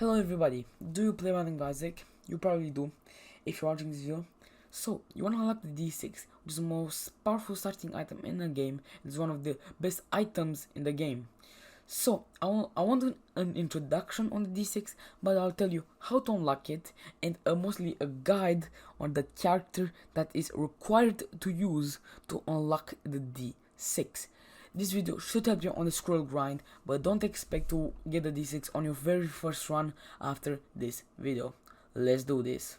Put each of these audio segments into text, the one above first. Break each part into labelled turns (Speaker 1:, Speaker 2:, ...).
Speaker 1: Hello everybody, do you play Running Isaac? You probably do, if you're watching this video. So, you want to unlock the D6, which is the most powerful starting item in the game. It's one of the best items in the game. So, I want an introduction on the D6, but I'll tell you how to unlock it, and mostly a guide on the character that is required to use to unlock the D6. This video should help you on the scroll grind, but don't expect to get the D6 on your very first run after this video. Let's do this.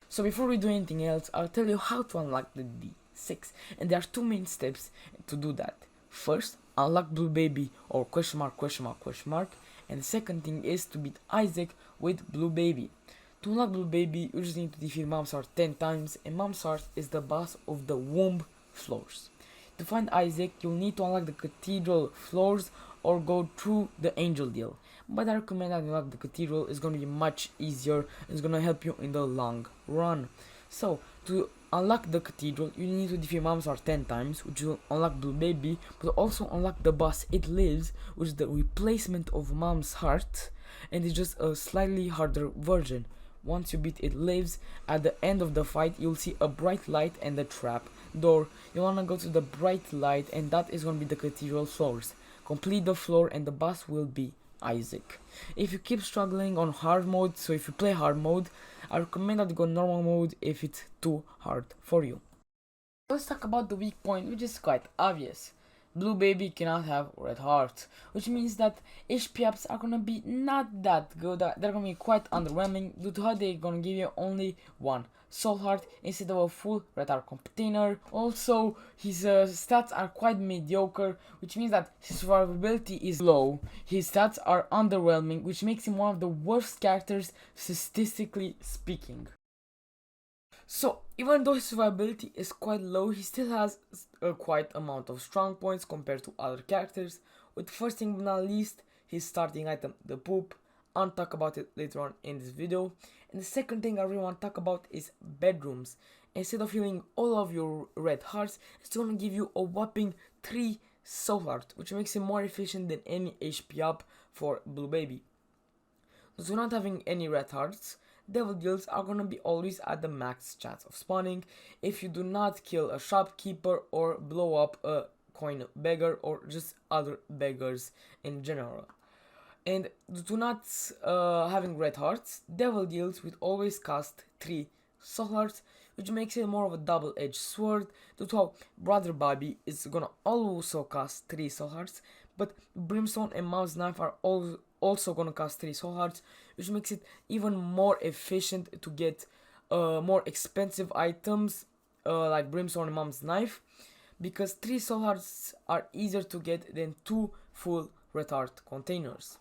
Speaker 1: So before we do anything else, I'll tell you how to unlock the D6, and there are two main steps to do that. First, unlock Blue Baby or question mark, and the second thing is to beat Isaac with Blue Baby. To unlock Blue Baby, you just need to defeat Mom's Heart 10 times, and Mom's Heart is the boss of the womb floors. To find Isaac, you'll need to unlock the cathedral floors or go through the angel deal. But I recommend that you unlock the cathedral. It's going to be much easier. It's going to help you in the long run. So, to unlock the cathedral, you need to defeat Mom's Heart 10 times, which will unlock Blue Baby, but also unlock the boss It Lives, which is the replacement of Mom's Heart, and it's just a slightly harder version. Once you beat It Lives, at the end of the fight, you'll see a bright light and a trap door. You wanna go to the bright light, and that is gonna be the cathedral floors. Complete the floor and the boss will be Isaac. If you keep struggling on hard mode, so if you play hard mode, I recommend that you go normal mode if it's too hard for you. Let's talk about the weak point, which is quite obvious. Blue Baby cannot have red hearts, which means that HP ups are gonna be not that good. They're gonna be quite underwhelming due to how they're gonna give you only one soul heart instead of a full red heart container. Also, his stats are quite mediocre, which means that his survivability is low. His stats are underwhelming, which makes him one of the worst characters statistically speaking. So, even though his survivability is quite low, he still has a quite amount of strong points compared to other characters, with first thing but not least, his starting item, the poop. I'll talk about it later on in this video. And the second thing I really want to talk about is bedrooms. Instead of healing all of your red hearts, it's going to give you a whopping 3 soul hearts, which makes it more efficient than any HP up for Blue Baby. So not having any red hearts, devil deals are gonna be always at the max chance of spawning if you do not kill a shopkeeper or blow up a coin beggar or just other beggars in general. And due to not having red hearts, devil deals will always cost 3 soul hearts, which makes it more of a double-edged sword due to how Brother Bobby is gonna also cost 3 soul hearts, but Brimstone and Mom's Knife are also gonna cost 3 soul hearts, which makes it even more efficient to get more expensive items like Brimstone and Mom's Knife, because 3 soul hearts are easier to get than 2 full red heart containers.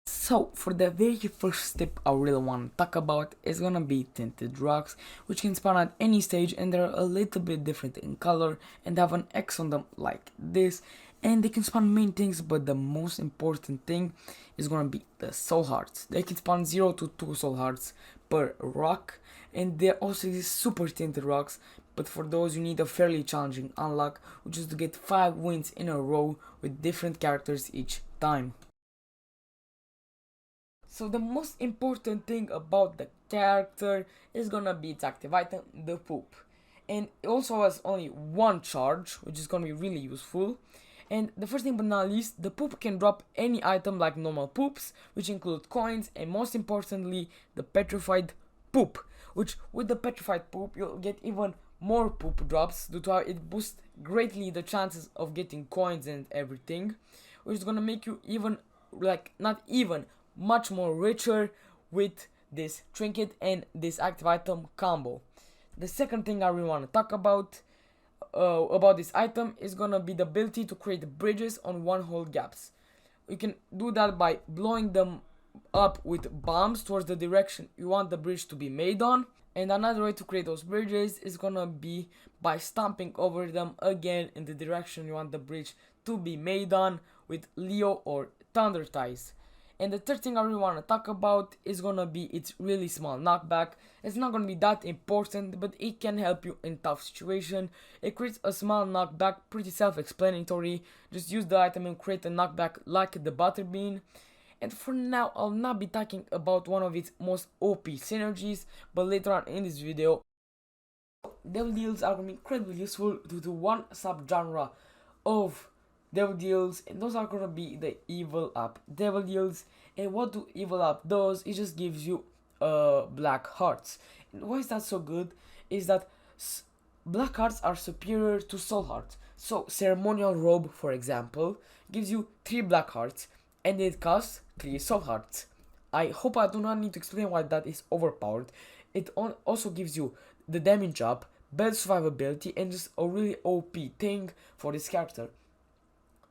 Speaker 1: So, for the very first step I really want to talk about is gonna be tinted rocks, which can spawn at any stage, and they're a little bit different in color and have an X on them like this, and they can spawn main things, but the most important thing is gonna be the soul hearts. They can spawn 0 to 2 soul hearts per rock, and there also exist super tinted rocks, but for those you need a fairly challenging unlock, which is to get 5 wins in a row with different characters each time. So the most important thing about the character is gonna be its active item, the poop. And it also has only one charge, which is gonna be really useful. And the first thing but not least, the poop can drop any item like normal poops, which include coins, and most importantly, the petrified poop. Which with the petrified poop, you'll get even more poop drops due to how it boosts greatly the chances of getting coins and everything. Which is gonna make you even, much more richer with this trinket and this active item combo. The second thing I really want to talk about this item is gonna be the ability to create bridges on one-hole gaps. You can do that by blowing them up with bombs towards the direction you want the bridge to be made on. And another way to create those bridges is gonna be by stomping over them again in the direction you want the bridge to be made on with Leo or Thunder Ties. And the third thing I really want to talk about is gonna be its really small knockback. It's not gonna be that important, but it can help you in tough situation. It creates a small knockback, pretty self-explanatory. Just use the item and create a knockback like the butter bean. And for now, I'll not be talking about one of its most OP synergies, but later on in this video, devil deals are going to be incredibly useful due to one subgenre of devil deals, and those are going to be the evil up devil deals. And what do evil up does, it just gives you black hearts. And why is that so good is that black hearts are superior to soul hearts. So ceremonial robe, for example, gives you 3 black hearts and it costs 3 soul hearts. I hope I do not need to explain why that is overpowered. It also gives you the damage up, better survivability, and just a really OP thing for this character.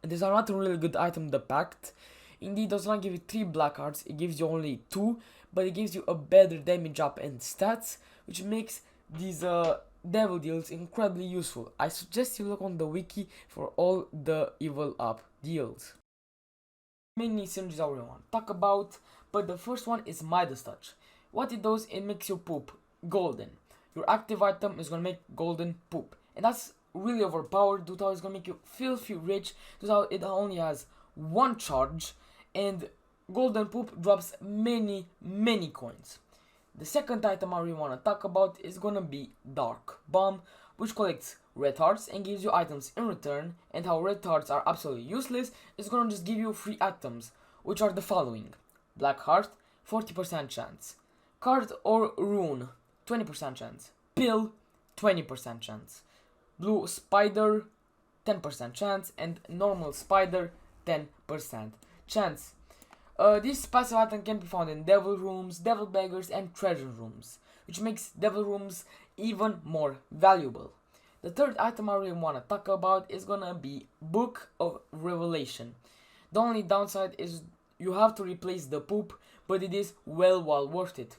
Speaker 1: These are not a really good item, the Pact. Indeed, it does not give you 3 black hearts, it gives you only 2, but it gives you a better damage up and stats, which makes these devil deals incredibly useful. I suggest you look on the wiki for all the evil up deals. Many synergies I really want to talk about, but the first one is Midas Touch. What it does, it makes your poop golden. Your active item is gonna make golden poop, and that's really overpowered due to how it's gonna make you filthy rich, due to how it only has 1 charge, and golden poop drops many coins. The second item I really want to talk about is gonna be Dark Bomb, which collects red hearts and gives you items in return. And how red hearts are absolutely useless, is gonna just give you free items, which are the following: black heart, 40% chance; card or rune, 20% chance; pill, 20% chance; blue spider, 10% chance; and normal spider, 10% chance. This passive item can be found in devil rooms, devil beggars, and treasure rooms, which makes devil rooms even more valuable. The third item I really want to talk about is gonna be Book of Revelation. The only downside is you have to replace the poop, but it is well worth it.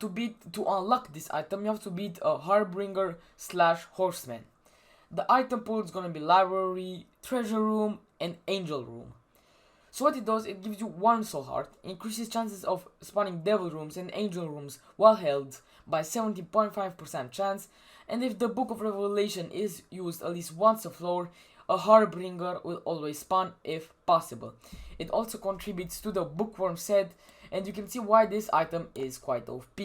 Speaker 1: To unlock this item, you have to beat a Harbinger / Horseman. The item pool is gonna be Library, Treasure Room, and Angel Room. So what it does, it gives you 1 soul heart, increases chances of spawning devil rooms and angel rooms while held by 70.5% chance, and if the Book of Revelation is used at least once a floor, a Harbinger will always spawn if possible. It also contributes to the Bookworm set, and you can see why this item is quite OP.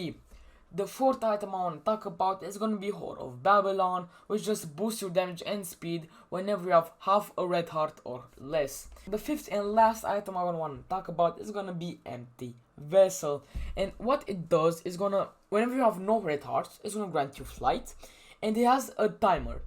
Speaker 1: The fourth item I want to talk about is going to be Whore of Babylon, which just boosts your damage and speed whenever you have half a red heart or less. The fifth and last item I want to talk about is going to be Empty Vessel. And what it does is whenever you have no red hearts, it's going to grant you flight. And it has a timer.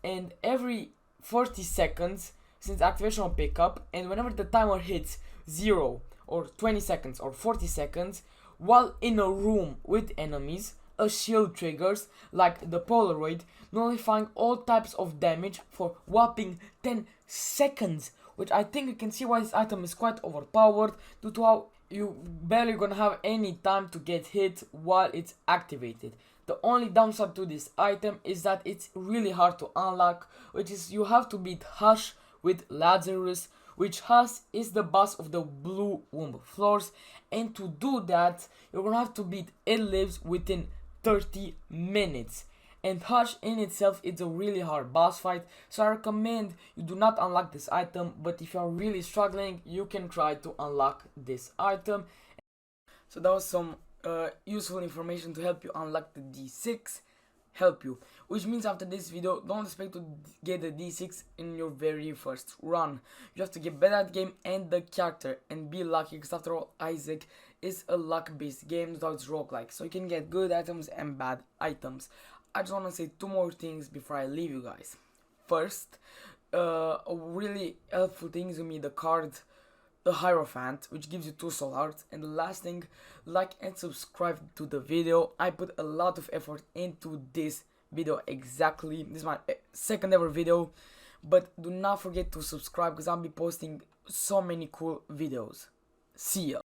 Speaker 1: And every 40 seconds, since activation will pick up, and whenever the timer hits 0 or 20 seconds or 40 seconds, while in a room with enemies, a shield triggers, like the Polaroid, nullifying all types of damage for whopping 10 seconds, which I think you can see why this item is quite overpowered, due to how you barely gonna have any time to get hit while it's activated. The only downside to this item is that it's really hard to unlock, which is you have to beat Hush with Lazarus, which Hush is the boss of the Blue Womb floors, and to do that, you're gonna have to beat 8 lives within 30 minutes. And Hush in itself is a really hard boss fight, so I recommend you do not unlock this item, but if you are really struggling, you can try to unlock this item. So that was some useful information to help you unlock the D6. Which means after this video, don't expect to get the D6 in your very first run. You have to get better at the game and the character and be lucky, because after all, Isaac is a luck based game without its roguelike, so you can get good items and bad items. I just want to say 2 more things before I leave you guys. First, a really helpful thing is to me the card, the Hierophant, which gives you 2 soul hearts. And the last thing, like and subscribe to the video. I put a lot of effort into this video. Exactly, this is my second ever video, but do not forget to subscribe, because I'll be posting so many cool videos. See ya.